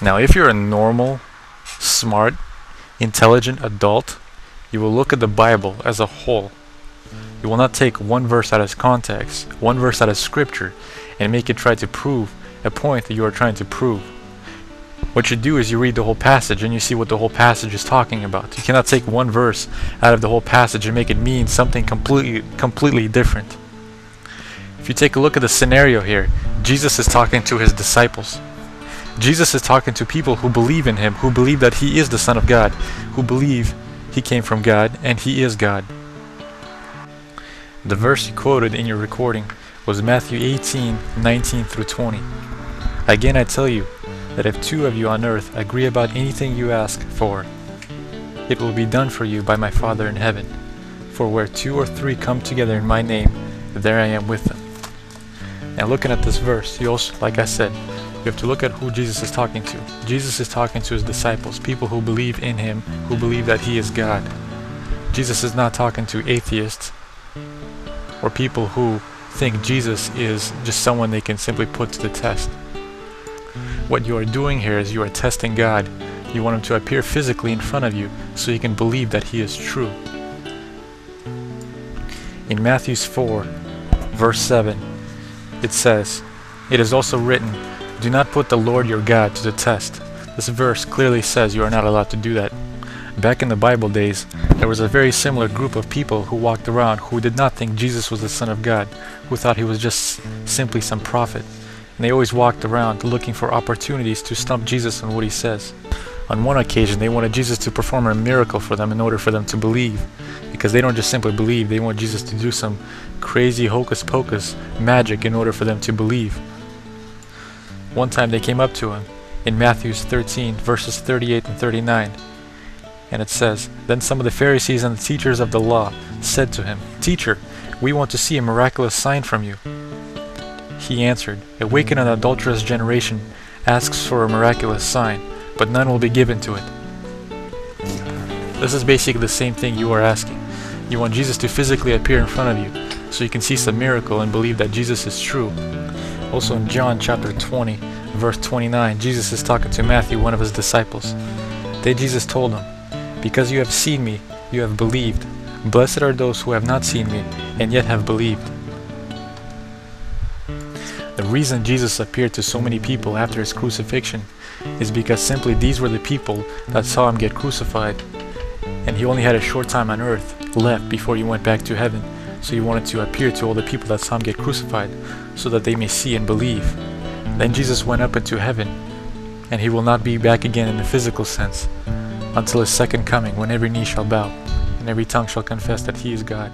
Now, if you're a normal, smart, intelligent adult, you will look at the Bible as a whole. You will not take one verse out of context, one verse out of scripture, and make it try to prove a point that you are trying to prove. What you do is you read the whole passage and you see what the whole passage is talking about. You cannot take one verse out of the whole passage and make it mean something completely different. If you take a look at the scenario here, Jesus is talking to his disciples. Jesus is talking to people who believe in him, who believe that he is the Son of God, who believe he came from God and he is God. The verse you quoted in your recording was Matthew 18:19 through 20. Again, I tell you that if two of you on earth agree about anything you ask for, it will be done for you by my Father in heaven. For where two or three come together in my name, there I am with them. Now, looking at this verse, you also, like I said, you have to look at who Jesus is talking to. Jesus is talking to his disciples, people who believe in him, who believe that he is God. Jesus is not talking to atheists or people who think Jesus is just someone they can simply put to the test. What you are doing here is you are testing God. You want him to appear physically in front of you so you can believe that he is true. In Matthew 4, verse 7, it says, "It is also written, do not put the Lord your God to the test." This verse clearly says you are not allowed to do that. Back in the Bible days, there was a very similar group of people who walked around who did not think Jesus was the Son of God, who thought he was just simply some prophet. And they always walked around looking for opportunities to stump Jesus on what he says. On one occasion, they wanted Jesus to perform a miracle for them in order for them to believe. Because they don't just simply believe, they want Jesus to do some crazy hocus-pocus magic in order for them to believe. One time they came up to him in Matthew 13, verses 38 and 39. And it says, "Then some of the Pharisees and the teachers of the law said to him, 'Teacher, we want to see a miraculous sign from you.' He answered, 'A wicked and adulterous generation asks for a miraculous sign, but none will be given to it.'" This is basically the same thing you are asking. You want Jesus to physically appear in front of you so you can see some miracle and believe that Jesus is true. Also in John chapter 20, verse 29, Jesus is talking to Matthew, one of his disciples. Then Jesus told him, "Because you have seen me, you have believed. Blessed are those who have not seen me and yet have believed." The reason Jesus appeared to so many people after his crucifixion is because simply these were the people that saw him get crucified, and he only had a short time on earth left before he went back to heaven. So he wanted to appear to all the people that saw him get crucified so that they may see and believe. Then Jesus went up into heaven, and he will not be back again in the physical sense until his second coming, when every knee shall bow and every tongue shall confess that he is God.